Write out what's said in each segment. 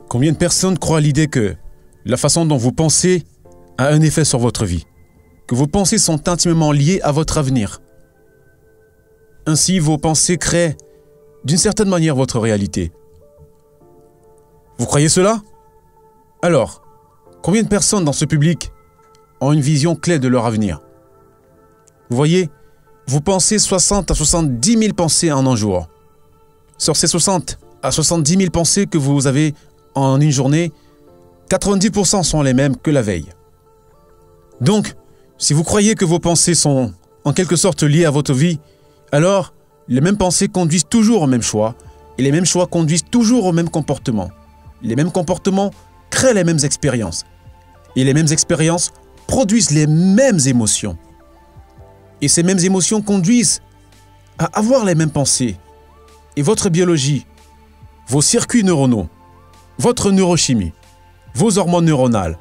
Combien de personnes croient à l'idée que la façon dont vous pensez a un effet sur votre vie, que vos pensées sont intimement liées à votre avenir. Ainsi, vos pensées créent d'une certaine manière votre réalité. Vous croyez cela? Alors, combien de personnes dans ce public ont une vision claire de leur avenir? Vous voyez, vous pensez 60 à 70 000 pensées en un jour. Sur ces 60 à 70 000 pensées que vous avez en une journée, 90% sont les mêmes que la veille. Donc, si vous croyez que vos pensées sont en quelque sorte liées à votre vie, alors les mêmes pensées conduisent toujours au même choix et les mêmes choix conduisent toujours au même comportement. Les mêmes comportements créent les mêmes expériences et les mêmes expériences produisent les mêmes émotions. Et ces mêmes émotions conduisent à avoir les mêmes pensées. Et votre biologie, vos circuits neuronaux, votre neurochimie, vos hormones neuronales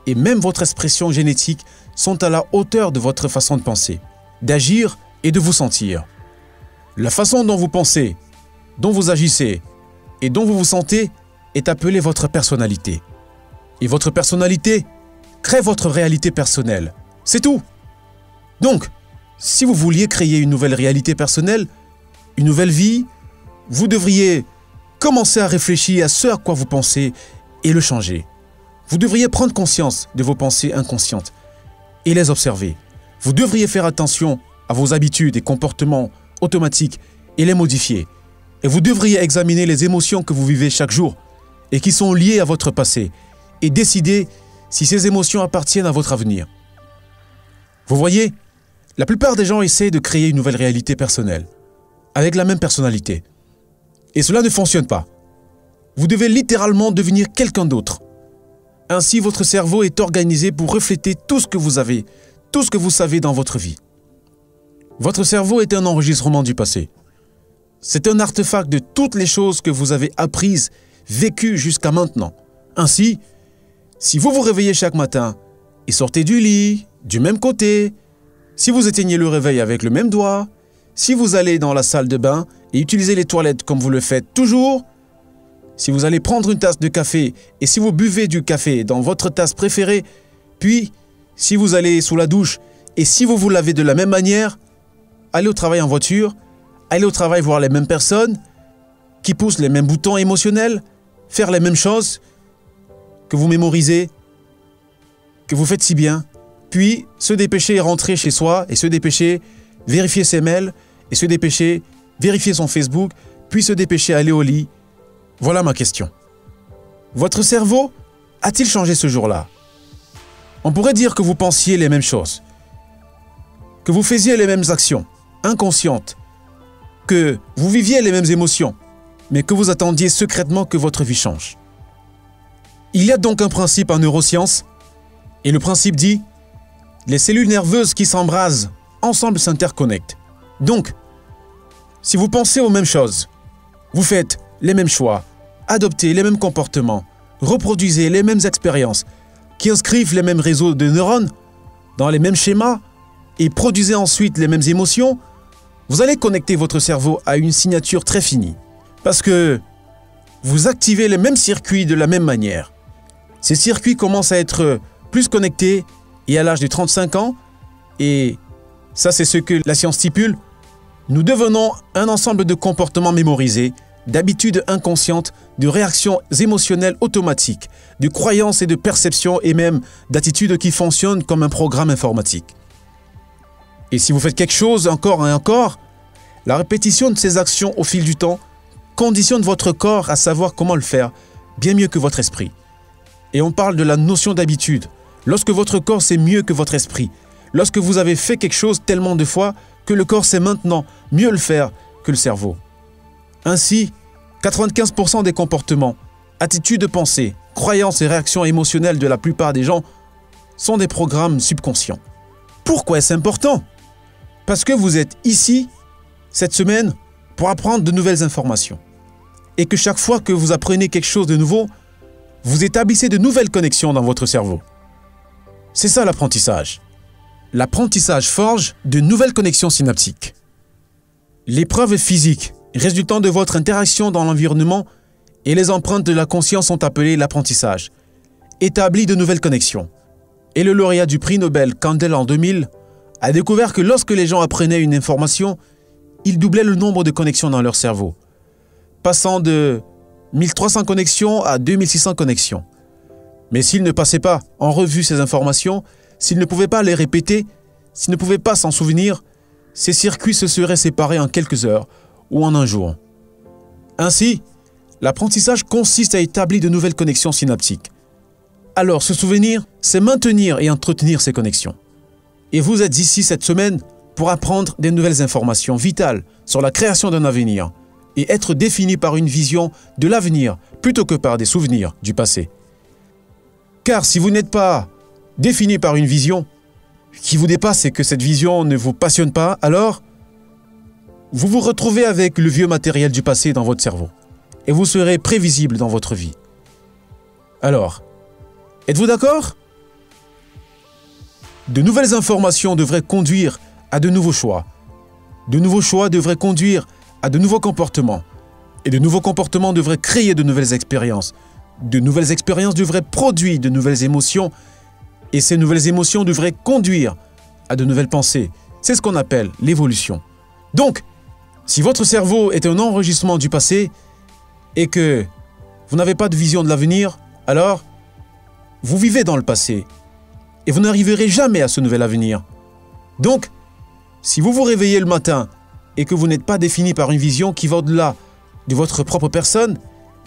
et même votre expression génétique sont à la hauteur de votre façon de penser, d'agir et de vous sentir. La façon dont vous pensez, dont vous agissez et dont vous vous sentez est appelée votre personnalité. Et votre personnalité crée votre réalité personnelle. C'est tout. Donc, si vous vouliez créer une nouvelle réalité personnelle, une nouvelle vie, vous devriez commencer à réfléchir à ce à quoi vous pensez et le changer. Vous devriez prendre conscience de vos pensées inconscientes et les observer. Vous devriez faire attention à vos habitudes et comportements automatiques et les modifier. Et vous devriez examiner les émotions que vous vivez chaque jour et qui sont liées à votre passé et décider si ces émotions appartiennent à votre avenir. Vous voyez, la plupart des gens essaient de créer une nouvelle réalité personnelle avec la même personnalité. Et cela ne fonctionne pas. Vous devez littéralement devenir quelqu'un d'autre. Ainsi, votre cerveau est organisé pour refléter tout ce que vous avez, tout ce que vous savez dans votre vie. Votre cerveau est un enregistrement du passé. C'est un artefact de toutes les choses que vous avez apprises, vécues jusqu'à maintenant. Ainsi, si vous vous réveillez chaque matin et sortez du lit, du même côté, si vous éteignez le réveil avec le même doigt, si vous allez dans la salle de bain et utilisez les toilettes comme vous le faites toujours, si vous allez prendre une tasse de café et si vous buvez du café dans votre tasse préférée, puis si vous allez sous la douche et si vous vous lavez de la même manière, allez au travail en voiture, allez au travail voir les mêmes personnes, qui poussent les mêmes boutons émotionnels, faire les mêmes choses que vous mémorisez, que vous faites si bien, puis se dépêcher et rentrer chez soi et se dépêcher, vérifier ses mails et se dépêcher, vérifier son Facebook, puis se dépêcher aller au lit. Voilà ma question. Votre cerveau a-t-il changé ce jour-là? On pourrait dire que vous pensiez les mêmes choses, que vous faisiez les mêmes actions, inconscientes, que vous viviez les mêmes émotions, mais que vous attendiez secrètement que votre vie change. Il y a donc un principe en neurosciences, et le principe dit « les cellules nerveuses qui s'embrasent ensemble s'interconnectent ». Donc, si vous pensez aux mêmes choses, vous faites les mêmes choix, adoptez les mêmes comportements, reproduisez les mêmes expériences, qui inscrivent les mêmes réseaux de neurones dans les mêmes schémas et produisez ensuite les mêmes émotions, vous allez connecter votre cerveau à une signature très finie. Parce que vous activez les mêmes circuits de la même manière. Ces circuits commencent à être plus connectés et à l'âge de 35 ans, et ça c'est ce que la science stipule, nous devenons un ensemble de comportements mémorisés, d'habitudes inconscientes, de réactions émotionnelles automatiques, de croyances et de perceptions et même d'attitudes qui fonctionnent comme un programme informatique. Et si vous faites quelque chose encore et encore, la répétition de ces actions au fil du temps conditionne votre corps à savoir comment le faire, bien mieux que votre esprit. Et on parle de la notion d'habitude. Lorsque votre corps sait mieux que votre esprit, lorsque vous avez fait quelque chose tellement de fois que le corps sait maintenant mieux le faire que le cerveau. Ainsi, 95% des comportements, attitudes de pensée, croyances et réactions émotionnelles de la plupart des gens sont des programmes subconscients. Pourquoi est-ce important? Parce que vous êtes ici, cette semaine, pour apprendre de nouvelles informations. Et que chaque fois que vous apprenez quelque chose de nouveau, vous établissez de nouvelles connexions dans votre cerveau. C'est ça l'apprentissage. L'apprentissage forge de nouvelles connexions synaptiques. L'épreuve physique résultant de votre interaction dans l'environnement Et les empreintes de la conscience sont appelées l'apprentissage. Établit de nouvelles connexions. Et le lauréat du prix Nobel Kandel en 2000 a découvert que lorsque les gens apprenaient une information, ils doublaient le nombre de connexions dans leur cerveau, passant de 1300 connexions à 2600 connexions. Mais s'ils ne passaient pas en revue ces informations, s'ils ne pouvaient pas les répéter, s'ils ne pouvaient pas s'en souvenir, ces circuits se seraient séparés en quelques heures ou en un jour. Ainsi, l'apprentissage consiste à établir de nouvelles connexions synaptiques. Alors, se souvenir, c'est maintenir et entretenir ces connexions. Et vous êtes ici cette semaine pour apprendre des nouvelles informations vitales sur la création d'un avenir et être défini par une vision de l'avenir plutôt que par des souvenirs du passé. Car si vous n'êtes pas défini par une vision qui vous dépasse et que cette vision ne vous passionne pas, alors vous vous retrouvez avec le vieux matériel du passé dans votre cerveau et vous serez prévisible dans votre vie. Alors, êtes-vous d'accord? De nouvelles informations devraient conduire à de nouveaux choix. De nouveaux choix devraient conduire à de nouveaux comportements. Et de nouveaux comportements devraient créer de nouvelles expériences. De nouvelles expériences devraient produire de nouvelles émotions. Et ces nouvelles émotions devraient conduire à de nouvelles pensées. C'est ce qu'on appelle l'évolution. Donc, si votre cerveau est un enregistrement du passé et que vous n'avez pas de vision de l'avenir, alors vous vivez dans le passé et vous n'arriverez jamais à ce nouvel avenir. Donc, si vous vous réveillez le matin et que vous n'êtes pas défini par une vision qui va au-delà de votre propre personne,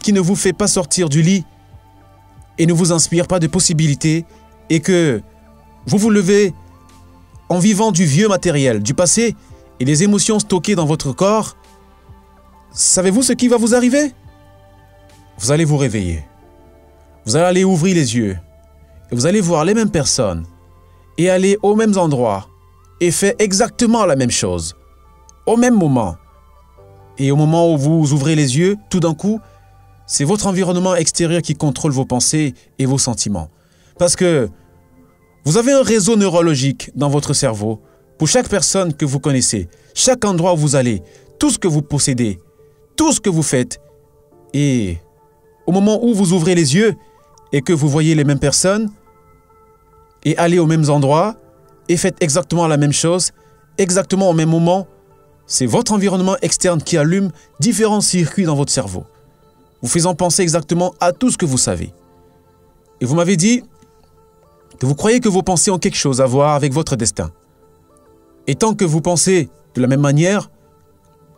qui ne vous fait pas sortir du lit et ne vous inspire pas de possibilités, et que vous vous levez en vivant du vieux matériel, du passé et des émotions stockées dans votre corps, savez-vous ce qui va vous arriver? Vous allez vous réveiller. Vous allez aller ouvrir les yeux et vous allez voir les mêmes personnes et aller aux mêmes endroits et faire exactement la même chose, au même moment. Et au moment où vous ouvrez les yeux, tout d'un coup, c'est votre environnement extérieur qui contrôle vos pensées et vos sentiments. Parce que vous avez un réseau neurologique dans votre cerveau pour chaque personne que vous connaissez, chaque endroit où vous allez, tout ce que vous possédez, tout ce que vous faites. Et au moment où vous ouvrez les yeux et que vous voyez les mêmes personnes et allez aux mêmes endroits et faites exactement la même chose, exactement au même moment, c'est votre environnement externe qui allume différents circuits dans votre cerveau, vous faisant penser exactement à tout ce que vous savez. Et vous m'avez dit que vous croyez que vos pensées ont quelque chose à voir avec votre destin. Et tant que vous pensez de la même manière,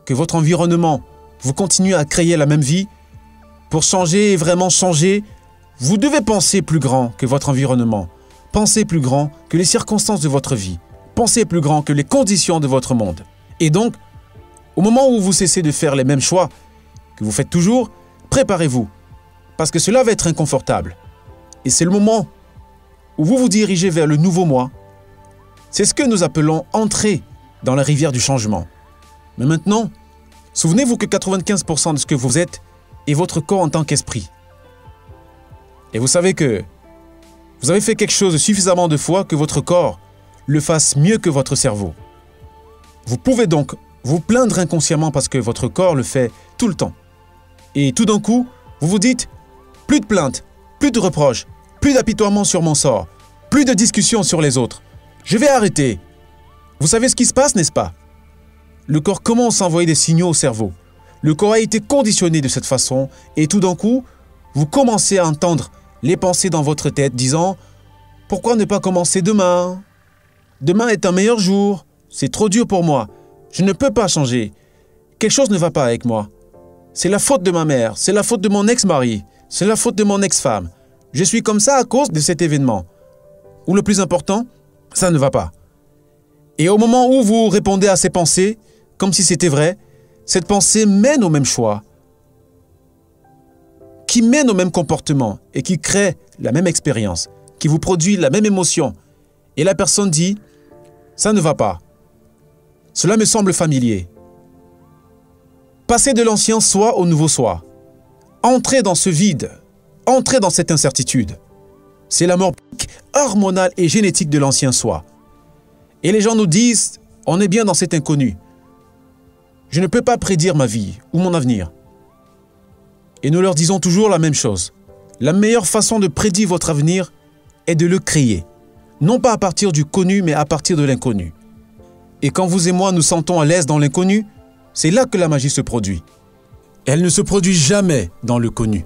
que votre environnement, vous continuez à créer la même vie, pour changer et vraiment changer, vous devez penser plus grand que votre environnement. Pensez plus grand que les circonstances de votre vie. Pensez plus grand que les conditions de votre monde. Et donc, au moment où vous cessez de faire les mêmes choix que vous faites toujours, préparez-vous, parce que cela va être inconfortable. Et c'est le moment où vous vous dirigez vers le nouveau moi. C'est ce que nous appelons entrer dans la rivière du changement. Mais maintenant, souvenez-vous que 95% de ce que vous êtes est votre corps en tant qu'esprit. Et vous savez que vous avez fait quelque chose suffisamment de fois que votre corps le fasse mieux que votre cerveau. Vous pouvez donc vous plaindre inconsciemment parce que votre corps le fait tout le temps. Et tout d'un coup, vous vous dites « plus de plaintes, plus de reproches, plus d'apitoiement sur mon sort, plus de discussions sur les autres. Je vais arrêter. » Vous savez ce qui se passe, n'est-ce pas? Le corps commence à envoyer des signaux au cerveau. Le corps a été conditionné de cette façon et tout d'un coup, vous commencez à entendre les pensées dans votre tête disant « Pourquoi ne pas commencer demain? Demain est un meilleur jour. C'est trop dur pour moi. Je ne peux pas changer. Quelque chose ne va pas avec moi. C'est la faute de ma mère. C'est la faute de mon ex-mari. C'est la faute de mon ex-femme. Je suis comme ça à cause de cet événement. » Ou le plus important, ça ne va pas. Et au moment où vous répondez à ces pensées, comme si c'était vrai, cette pensée mène au même choix, qui mène au même comportement et qui crée la même expérience, qui vous produit la même émotion. Et la personne dit « ça ne va pas. Cela me semble familier. » Passez de l'ancien soi au nouveau soi. Entrez dans ce vide, entrez dans cette incertitude. C'est la mort hormonale et génétique de l'ancien soi. Et les gens nous disent « on est bien dans cet inconnu. Je ne peux pas prédire ma vie ou mon avenir. » Et nous leur disons toujours la même chose. La meilleure façon de prédire votre avenir est de le créer. Non pas à partir du connu, mais à partir de l'inconnu. Et quand vous et moi nous sentons à l'aise dans l'inconnu, c'est là que la magie se produit. Elle ne se produit jamais dans le connu.